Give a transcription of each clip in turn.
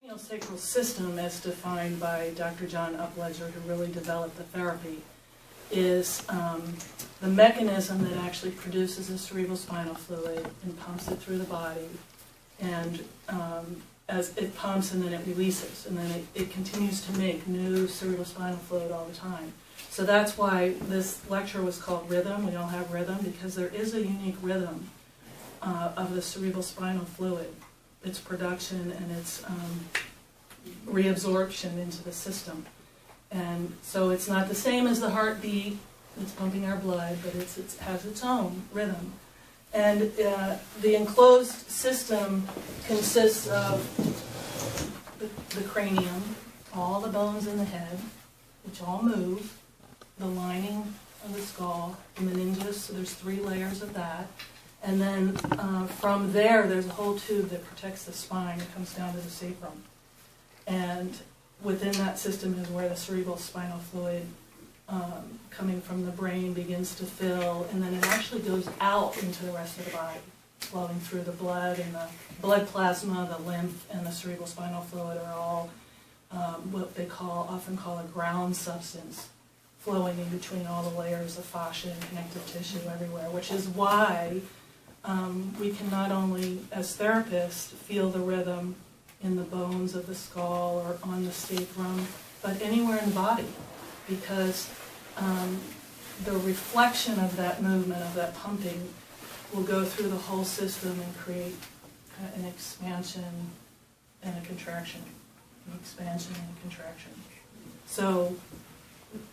CranioSacral system, as defined by Dr. John Upledger, who really developed the therapy, is the mechanism that actually produces the cerebrospinal fluid and pumps it through the body. And as it pumps and then it releases, and then it continues to make new cerebrospinal fluid all the time. So that's why this lecture was called Rhythm. We all have rhythm because there is a unique rhythm of the cerebrospinal fluid, its production and its reabsorption into the system. And so it's not the same as the heartbeat, it's pumping our blood, but it has its own rhythm. And the enclosed system consists of the cranium, all the bones in the head, which all move, the lining of the skull, the meninges, so there's 3 layers of that. And then from there, there's a whole tube that protects the spine. It comes down to the sacrum. And within that system is where the cerebral spinal fluid coming from the brain begins to fill, and then it actually goes out into the rest of the body, flowing through the blood, and the blood plasma, the lymph, and the cerebral spinal fluid are all what they often call a ground substance, flowing in between all the layers of fascia and connective tissue everywhere, which is why we can not only, as therapists, feel the rhythm in the bones of the skull or on the sacrum, but anywhere in the body, because the reflection of that movement, of that pumping, will go through the whole system and create an expansion and a contraction, an expansion and a contraction. So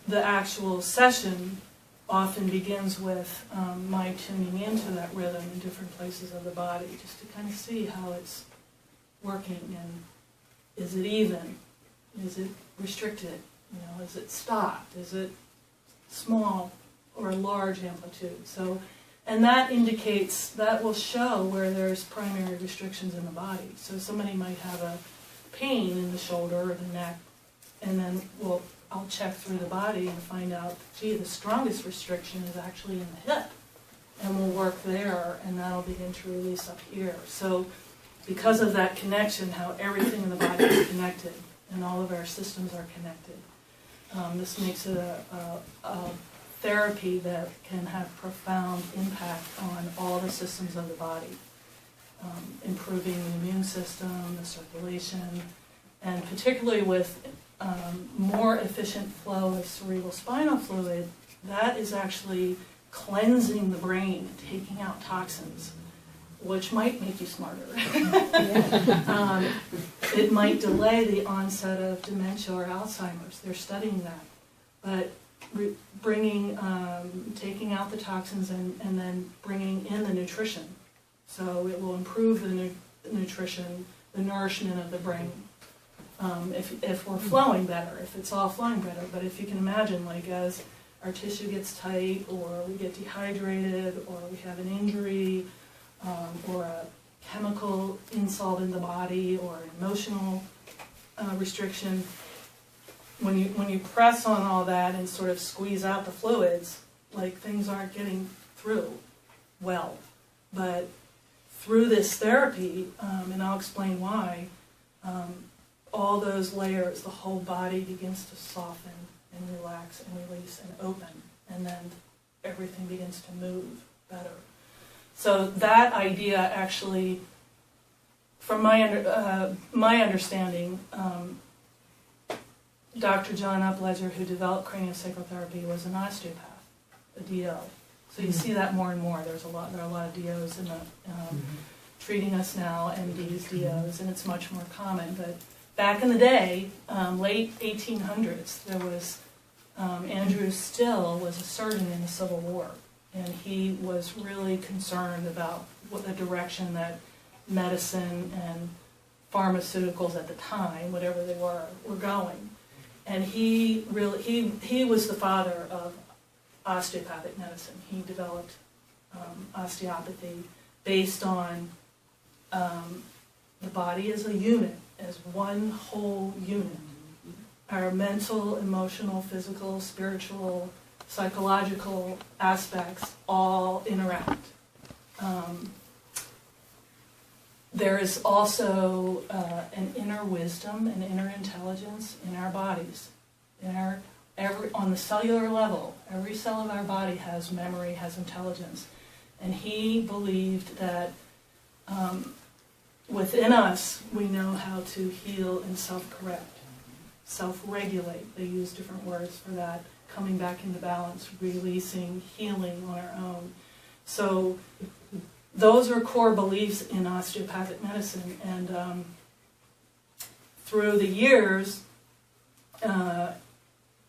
the actual session often begins with my tuning into that rhythm in different places of the body, just to kind of see how it's working, and is it even? Is it restricted? You know, is it stopped? Is it small or large amplitude? So, and that indicates, that will show where there's primary restrictions in the body. So somebody might have a pain in the shoulder or the neck, and then I'll check through the body and find out, gee, the strongest restriction is actually in the hip, and we'll work there, and that'll begin to release up here. So because of that connection, how everything in the body is connected, and all of our systems are connected, this makes it a therapy that can have profound impact on all the systems of the body, improving the immune system, the circulation, and particularly with more efficient flow of cerebral spinal fluid, that is actually cleansing the brain, taking out toxins, which might make you smarter. It might delay the onset of dementia or Alzheimer's. They're studying that. But taking out the toxins and then bringing in the nutrition. So it will improve the nutrition, the nourishment of the brain. If we're flowing better, if it's all flowing better. But if you can imagine, like as our tissue gets tight, or we get dehydrated, or we have an injury, or a chemical insult in the body, or an emotional restriction, when you press on all that and sort of squeeze out the fluids, like things aren't getting through well. But through this therapy, and I'll explain why, all those layers, the whole body begins to soften and relax and release and open, and then everything begins to move better. So that idea actually, from my understanding, Dr. John Upledger, who developed CranioSacral Therapy, was an osteopath, a DO. So you see that more and more. There are a lot of DOs in the, treating us now, MDs, DOs, and it's much more common. But back in the day, late 1800s, there was Andrew Still was a surgeon in the Civil War, and he was really concerned about what the direction that medicine and pharmaceuticals at the time, whatever they were going. And he was the father of osteopathic medicine. He developed osteopathy based on the body as a unit, as one whole unit. Our mental, emotional, physical, spiritual, psychological aspects all interact. there is also an inner wisdom, an inner intelligence in our bodies. On the cellular level, every cell of our body has memory, has intelligence. And he believed that within us, we know how to heal and self-correct, self-regulate. They use different words for that, coming back into balance, releasing, healing on our own. So those are core beliefs in osteopathic medicine. And through the years,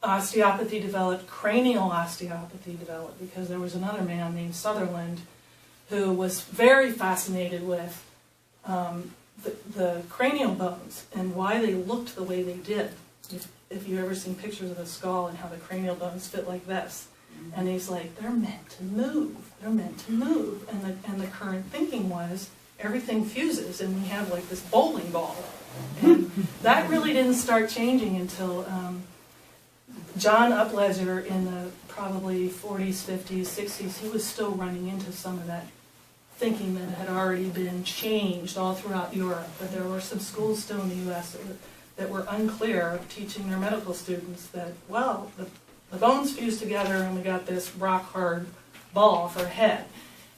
osteopathy developed, cranial osteopathy developed, because there was another man named Sutherland who was very fascinated with the cranial bones and why they looked the way they did. If you've ever seen pictures of a skull and how the cranial bones fit like this. And he's like, they're meant to move. They're meant to move. And the current thinking was, everything fuses and we have like this bowling ball. And that really didn't start changing until John Upledger in the probably 40s, 50s, 60s, he was still running into some of that thinking that had already been changed all throughout Europe. But there were some schools still in the U.S. that were unclear of teaching their medical students that, well, the bones fuse together and we got this rock-hard ball for a head.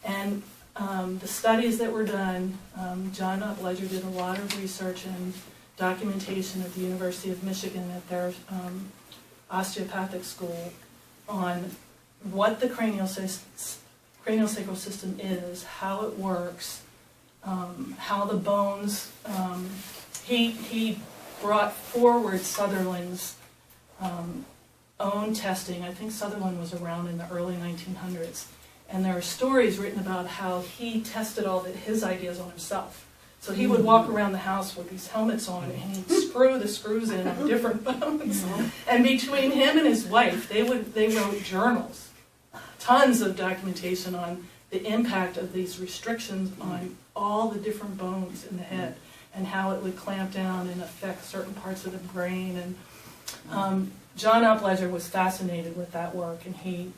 And the studies that were done, John Upledger did a lot of research and documentation at the University of Michigan at their osteopathic school on what the craniosacral system is, how it works, how the bones, he brought forward Sutherland's own testing. I think Sutherland was around in the early 1900s, and there are stories written about how he tested all his ideas on himself. So he would walk around the house with these helmets on, and he'd screw the screws in on different bones. And between him and his wife, they wrote journals, tons of documentation on the impact of these restrictions on all the different bones in the head, and how it would clamp down and affect certain parts of the brain. And John Upledger was fascinated with that work, and he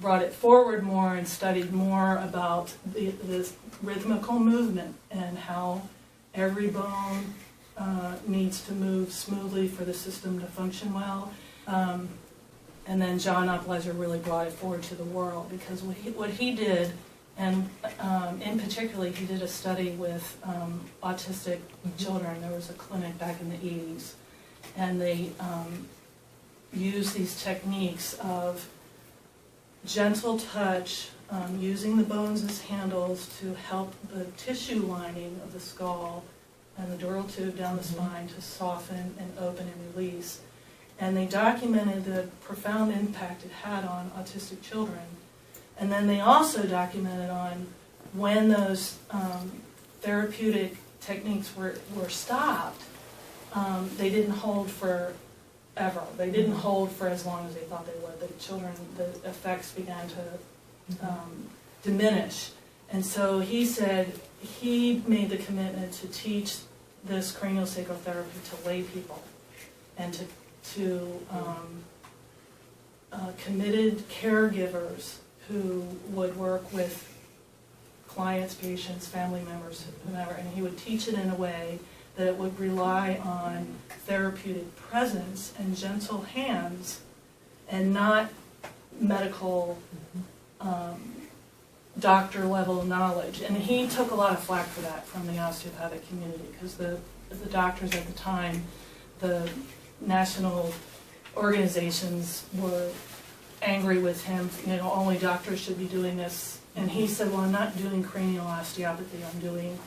brought it forward more and studied more about this rhythmical movement and how every bone needs to move smoothly for the system to function well. And then John Upledger really brought it forward to the world, because what he did, and in particular, he did a study with autistic children. There was a clinic back in the 80s, and they used these techniques of gentle touch, using the bones as handles to help the tissue lining of the skull and the dural tube down the spine to soften and open and release. And they documented the profound impact it had on autistic children. And then they also documented on when those therapeutic techniques were stopped, they didn't hold for ever. They didn't hold for as long as they thought they would. The children, the effects began to diminish. And so he said he made the commitment to teach this craniosacral therapy to lay people and to committed caregivers who would work with clients, patients, family members, whomever, and he would teach it in a way that it would rely on therapeutic presence and gentle hands and not medical doctor level knowledge. And he took a lot of flack for that from the osteopathic community, because the doctors at the time, the national organizations were angry with him. You know, only doctors should be doing this. And he said, well, I'm not doing cranial osteopathy. I'm doing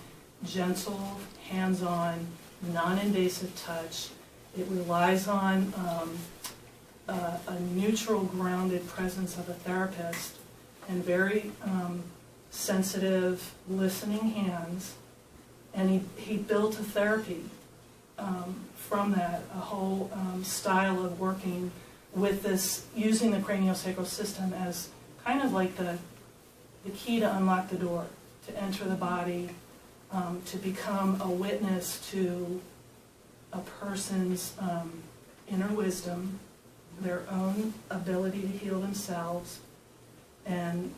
gentle, hands-on, non-invasive touch. It relies on a neutral, grounded presence of a therapist and very sensitive, listening hands. And he built a therapy from that, a whole style of working with this, using the craniosacral system as kind of like the key to unlock the door, to enter the body, to become a witness to a person's inner wisdom, their own ability to heal themselves, and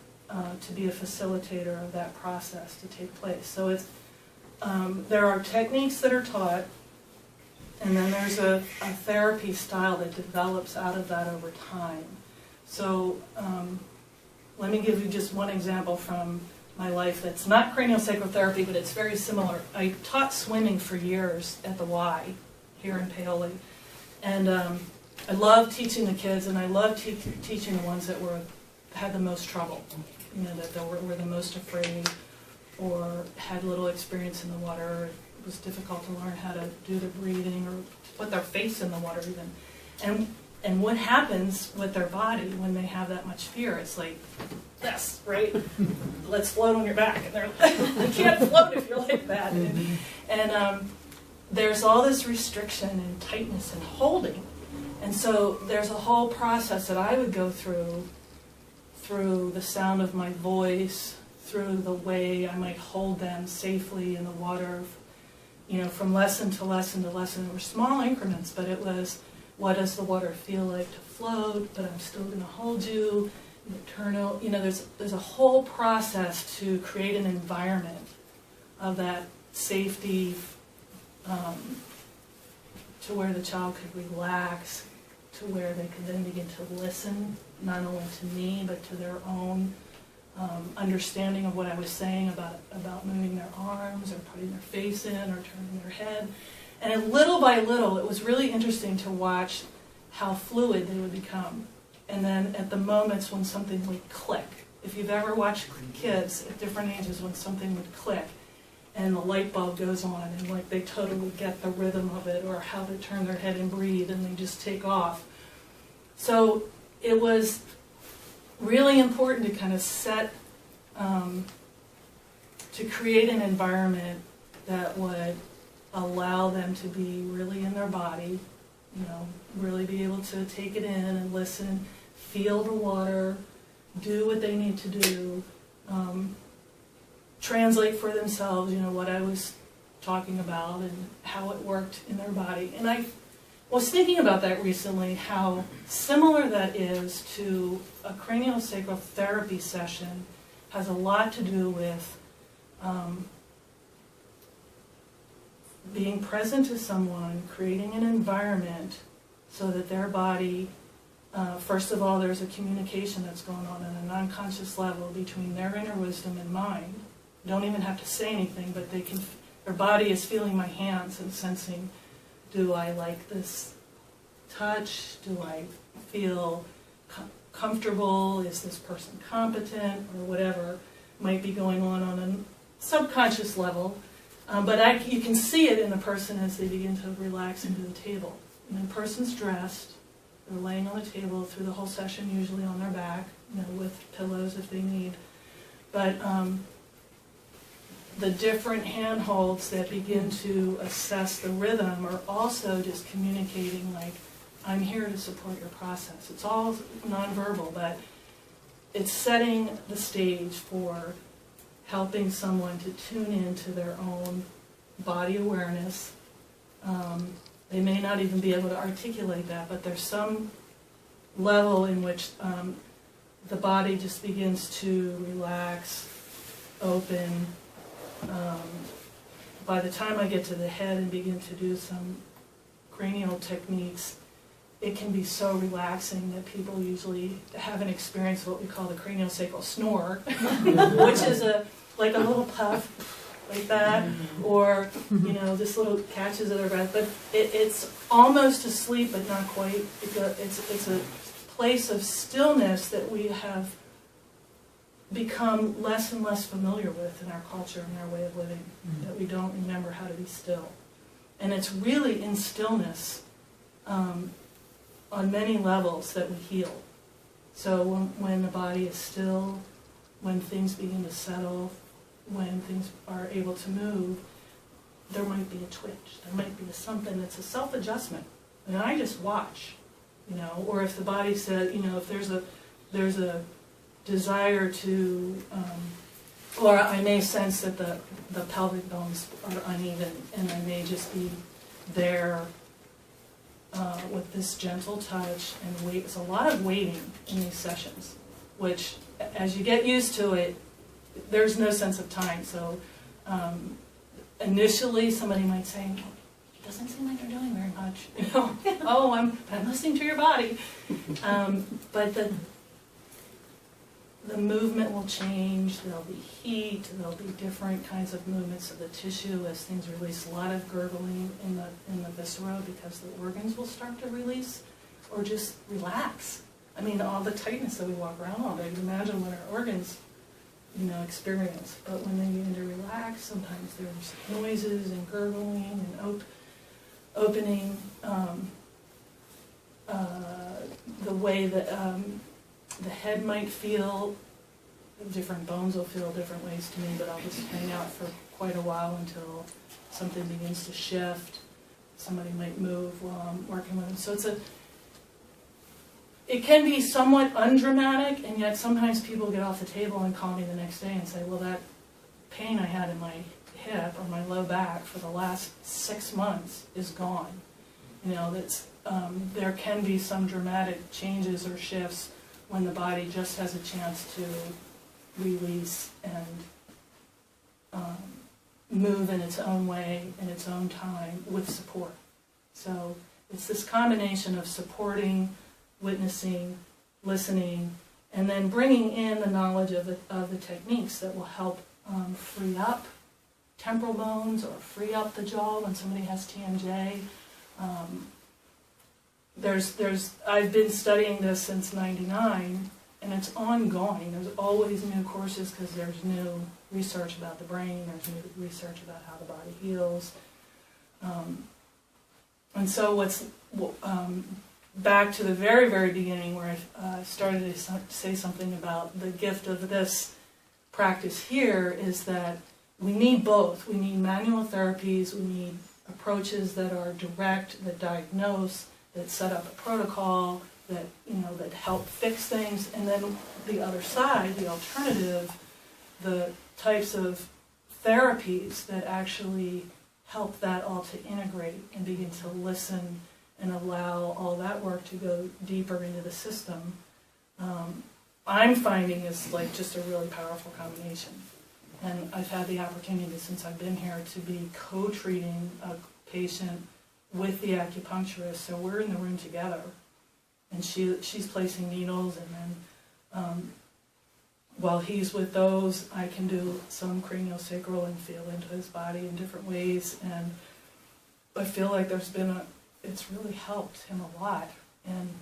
to be a facilitator of that process to take place. So there are techniques that are taught, and then there's a therapy style that develops out of that over time. So let me give you just one example from my life that's not craniosacral therapy, but it's very similar. I taught swimming for years at the Y here in Paoli, and I love teaching the kids, and I love teaching the ones that had the most trouble, you know, that were the most afraid or had little experience in the water. It was difficult to learn how to do the breathing or to put their face in the water even. And what happens with their body when they have that much fear? It's like this, right? Let's float on your back. And they're like, you can't float if you're like that. And there's all this restriction and tightness and holding. And so there's a whole process that I would go through the sound of my voice, through the way I might hold them safely in the water, you know, from lesson to lesson to lesson. There were small increments, but it was, what does the water feel like to float, but I'm still going to hold you, maternal, you know, there's a whole process to create an environment of that safety, to where the child could relax, to where they could then begin to listen, not only to me, but to their own understanding of what I was saying about moving their arms or putting their face in or turning their head. And little by little, it was really interesting to watch how fluid they would become. And then at the moments when something would click, if you've ever watched kids at different ages when something would click and the light bulb goes on and like they totally get the rhythm of it or how to turn their head and breathe and they just take off. So it was really important to kind of set, to create an environment that would allow them to be really in their body, you know, really be able to take it in and listen, feel the water, do what they need to do, translate for themselves, you know, what I was talking about and how it worked in their body. And I was thinking about that recently, how similar that is to a craniosacral therapy session. Has a lot to do with being present to someone, creating an environment so that their body, first of all, there's a communication that's going on at an unconscious level between their inner wisdom and mine. Don't even have to say anything, but they can. Their body is feeling my hands and sensing, do I like this touch? Do I feel comfortable? Is this person competent? Or whatever might be going on a subconscious level. But you can see it in the person as they begin to relax into the table. And the person's dressed, they're laying on the table through the whole session, usually on their back, you know, with pillows if they need. But the different handholds that begin to assess the rhythm are also just communicating like, I'm here to support your process. It's all nonverbal, but it's setting the stage for helping someone to tune into their own body awareness. They may not even be able to articulate that, but there's some level in which the body just begins to relax, open. By the time I get to the head and begin to do some cranial techniques, it can be so relaxing that people usually haven't experienced what we call the craniosacral snore, which is like a little puff like that, or you know, this little catches of their breath. But it's almost asleep, but not quite. It's a place of stillness that we have become less and less familiar with in our culture and our way of living, that we don't remember how to be still. And it's really in stillness on many levels that we heal. So when the body is still, when things begin to settle, when things are able to move, there might be a twitch, there might be something that's a self-adjustment. And I just watch, you know, or if the body says, you know, if there's a desire to, or I may sense that the pelvic bones are uneven, and I may just be there with this gentle touch and wait. It's a lot of waiting in these sessions, which as you get used to it, there's no sense of time. So initially somebody might say, well, it doesn't seem like you're doing very much, you know. Oh, I'm listening to your body. But the movement will change, there'll be heat, there'll be different kinds of movements of the tissue as things release. A lot of gurgling in the viscera because the organs will start to release or just relax. I mean, all the tightness that we walk around all day, imagine what our organs, you know, experience. But when they begin to relax, sometimes there's noises and gurgling and opening. The way that the head might feel, different bones will feel different ways to me, but I'll just hang out for quite a while until something begins to shift. Somebody might move while I'm working with them. So it can be somewhat undramatic, and yet sometimes people get off the table and call me the next day and say, well, that pain I had in my hip or my low back for the last 6 months is gone. You know, there can be some dramatic changes or shifts when the body just has a chance to release and move in its own way, in its own time, with support. So it's this combination of supporting, witnessing, listening, and then bringing in the knowledge of the techniques that will help free up temporal bones or free up the jaw when somebody has TMJ. I've been studying this since '99, and it's ongoing. There's always new courses because there's new research about the brain, there's new research about how the body heals. And so back to the very, very beginning where I started to say something about the gift of this practice here is that we need both. We need manual therapies, we need approaches that are direct, that diagnose, that set up a protocol, that help fix things, and then the other side, the alternative, the types of therapies that actually help that all to integrate and begin to listen and allow all that work to go deeper into the system. I'm finding is like just a really powerful combination. And I've had the opportunity since I've been here to be co-treating a patient with the acupuncturist, so we're in the room together, and she's placing needles, and then while he's with those, I can do some craniosacral and feel into his body in different ways, and I feel like it's really helped him a lot, and